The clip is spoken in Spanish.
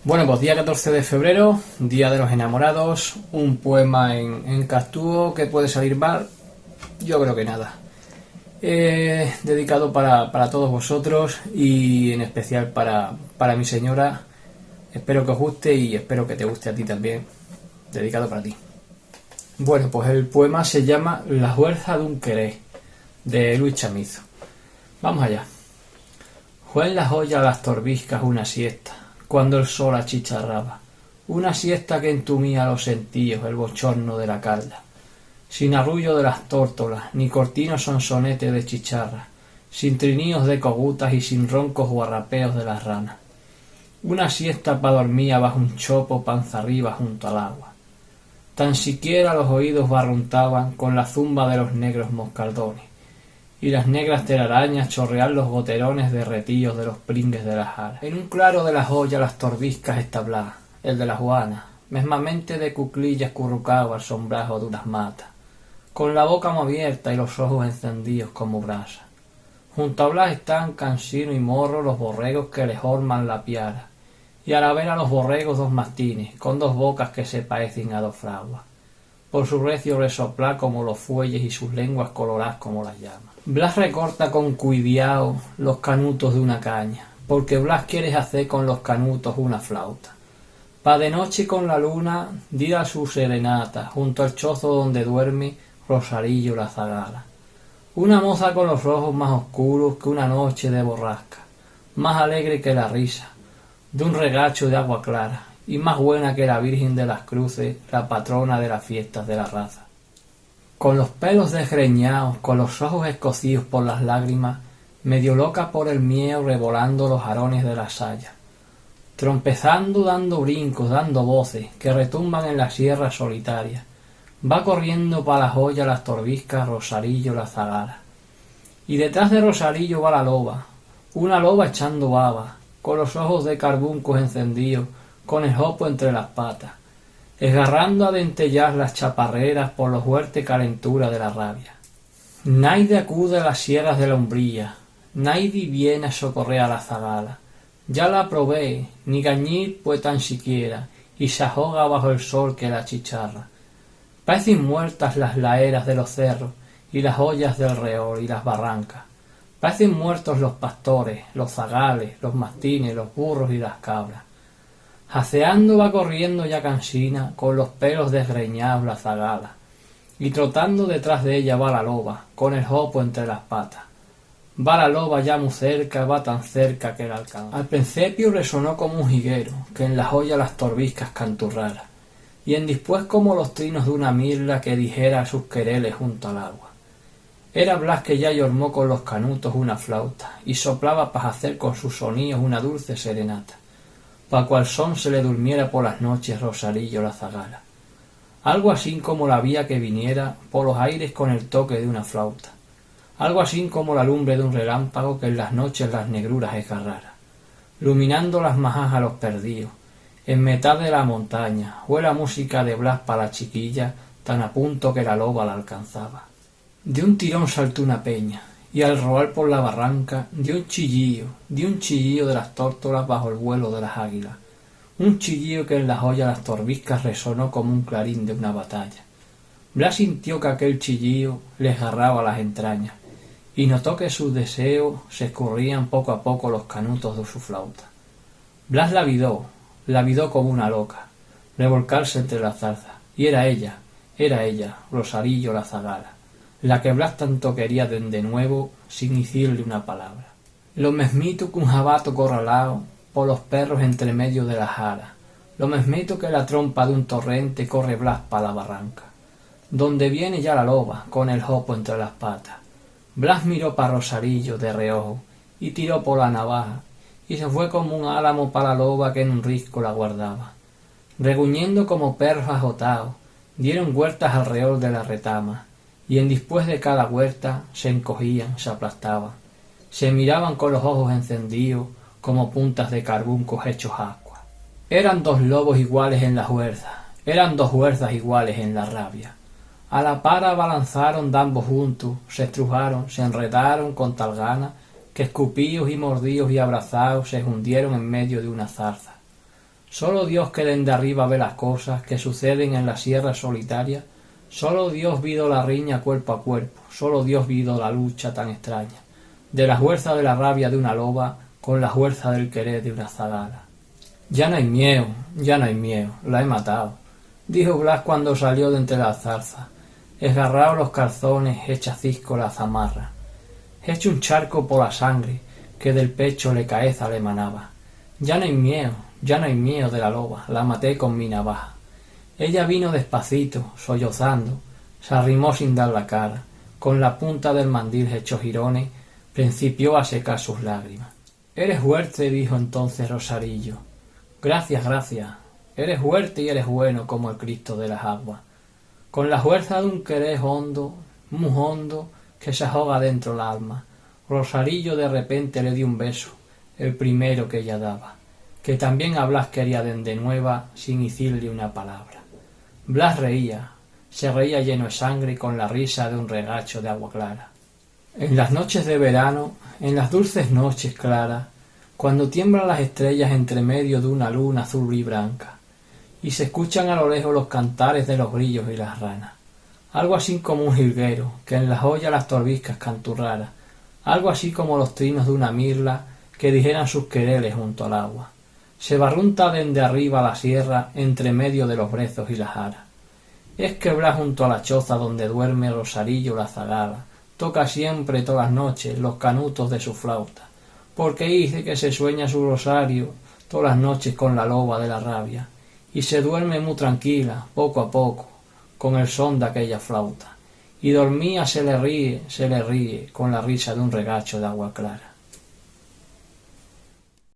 Bueno, pues día 14 de febrero, Día de los Enamorados, un poema en Castúo que puede salir mal, yo creo que nada. Dedicado para todos vosotros y en especial para mi señora. Espero que os guste y espero que te guste a ti también. Dedicado para ti. Bueno, pues el poema se llama La fuerza de un querer, de Luis Chamizo. Vamos allá. Fue en las ollas las torbiscas una siesta, cuando el sol achicharraba, una siesta que entumía los sentidos, el bochorno de la calda, sin arrullo de las tórtolas, ni cortinos sonsonete de chicharra, sin triníos de cogutas y sin roncos guarrapeos de las ranas. Una siesta pa' dormir bajo un chopo panza arriba junto al agua. Tan siquiera los oídos barruntaban con la zumba de los negros moscardones, y las negras telarañas chorrear los goterones derretidos de los pringues de las alas. En un claro de las ollas las torbiscas establadas, el de la Juana, mesmamente de cuclillas currucado al sombrajo de unas matas, con la boca muy abierta y los ojos encendidos como brasas. Junto a Blas están Cansino y Morro los borregos que les horman la piara, y a la vera los borregos dos mastines, con dos bocas que se parecen a dos fraguas, por su recio resoplar como los fuelles y sus lenguas coloradas como las llamas. Blas recorta con cuidiao los canutos de una caña, porque Blas quiere hacer con los canutos una flauta. Pa' de noche con la luna dir a su serenata, junto al chozo donde duerme Rosarillo la zagala. Una moza con los ojos más oscuros que una noche de borrasca, más alegre que la risa de un regacho de agua clara, y más buena que la Virgen de las Cruces, la patrona de las fiestas de la raza. Con los pelos desgreñados, con los ojos escocidos por las lágrimas, medio loca por el miedo revolando los arones de las sayas, trompezando, dando brincos, dando voces que retumban en la sierra solitaria, va corriendo pa' las ollas las torbiscas Rosarillo la zagala. Y detrás de Rosarillo va la loba, una loba echando baba, con los ojos de carbuncos encendidos, con el jopo entre las patas, esgarrando a dentellar las chaparreras por los fuerte calentura de la rabia. Naide acude a las sierras de la Umbría, naide viene a socorrer a la zagala. Ya la probé, ni gañir pues tan siquiera, y se ahoga bajo el sol que la chicharra. Parecen muertas las laeras de los cerros, y las ollas del reol y las barrancas. Parecen muertos los pastores, los zagales, los mastines, los burros y las cabras. Jaceando va corriendo ya Cansina, con los pelos desgreñados la zagala, y trotando detrás de ella va la loba, con el jopo entre las patas. Va la loba ya muy cerca, va tan cerca que la alcanza. Al principio resonó como un jiguero, que en las ollas las torbiscas canturrara, y en después como los trinos de una mirla que dijera sus quereles junto al agua. Era Blas que ya llormó con los canutos una flauta, y soplaba pa' hacer con sus soníos una dulce serenata, pa' cual son se le durmiera por las noches Rosarillo la zagala. Algo así como la vía que viniera por los aires con el toque de una flauta, algo así como la lumbre de un relámpago que en las noches las negruras esgarrara, luminando las majas a los perdidos, en mitad de la montaña, fue la música de Blas pa' la chiquilla, tan a punto que la loba la alcanzaba. De un tirón saltó una peña, y al roar por la barranca dio un chillillo de las tórtolas bajo el vuelo de las águilas, un chillillo que en las ollas las torbiscas resonó como un clarín de una batalla. Blas sintió que aquel chillillo le agarraba las entrañas, y notó que sus deseos se escurrían poco a poco los canutos de su flauta. Blas la vidó como una loca, revolcarse entre las zarzas, y era ella, Rosarillo la zagala, la que Blas tanto quería de nuevo sin decirle una palabra. Lo mesmito que un jabato corralao por los perros entre medio de las aras, lo mesmito que la trompa de un torrente corre Blas pa' la barranca, donde viene ya la loba con el jopo entre las patas. Blas miró pa' Rosarillo de reojo y tiró por la navaja, y se fue como un álamo pa' la loba que en un risco la guardaba. Reguñendo como perros ajotados, dieron huertas alrededor de la retama, y en después de cada huerta se encogían, se aplastaban, se miraban con los ojos encendidos como puntas de carbuncos hechos ascuas. Eran dos lobos iguales en la fuerza, eran dos fuerzas iguales en la rabia. A la par abalanzaron d'ambos juntos, se estrujaron, se enredaron con tal gana que escupidos y mordidos y abrazados se hundieron en medio de una zarza. Solo Dios que dende arriba ve las cosas que suceden en la sierra solitaria. Solo Dios vido la riña cuerpo a cuerpo. Solo Dios vido la lucha tan extraña de la fuerza de la rabia de una loba con la fuerza del querer de una zagala. Ya no hay miedo, la he matado, dijo Blas cuando salió de entre las zarzas, esgarrado los calzones, hecha cisco la zamarra, hecho un charco por la sangre que del pecho le caeza le manaba. Ya no hay miedo de la loba, la maté con mi navaja. Ella vino despacito, sollozando, se arrimó sin dar la cara, con la punta del mandil hecho jirones, principió a secar sus lágrimas. Eres fuerte, dijo entonces Rosarillo. Gracias, eres fuerte y eres bueno como el Cristo de las aguas, con la fuerza de un querer hondo, muy hondo, que se ahoga dentro el alma. Rosarillo de repente le dio un beso, el primero que ella daba, que también a Blas quería dende nueva sin decirle una palabra. Blas reía, se reía lleno de sangre con la risa de un regacho de agua clara. En las noches de verano, en las dulces noches claras, cuando tiemblan las estrellas entre medio de una luna azul y blanca, y se escuchan a lo lejos los cantares de los grillos y las ranas, algo así como un jilguero, que en las ollas las torbiscas canturrara, algo así como los trinos de una mirla que dijeran sus quereres junto al agua. Se barrunta dende arriba la sierra entre medio de los brezos y las aras. Es que Blas junto a la choza donde duerme Rosarillo la zagala, toca siempre todas las noches los canutos de su flauta, porque dice que se sueña su rosario todas las noches con la loba de la rabia, y se duerme muy tranquila, poco a poco, con el son de aquella flauta, y dormía se le ríe, con la risa de un regacho de agua clara.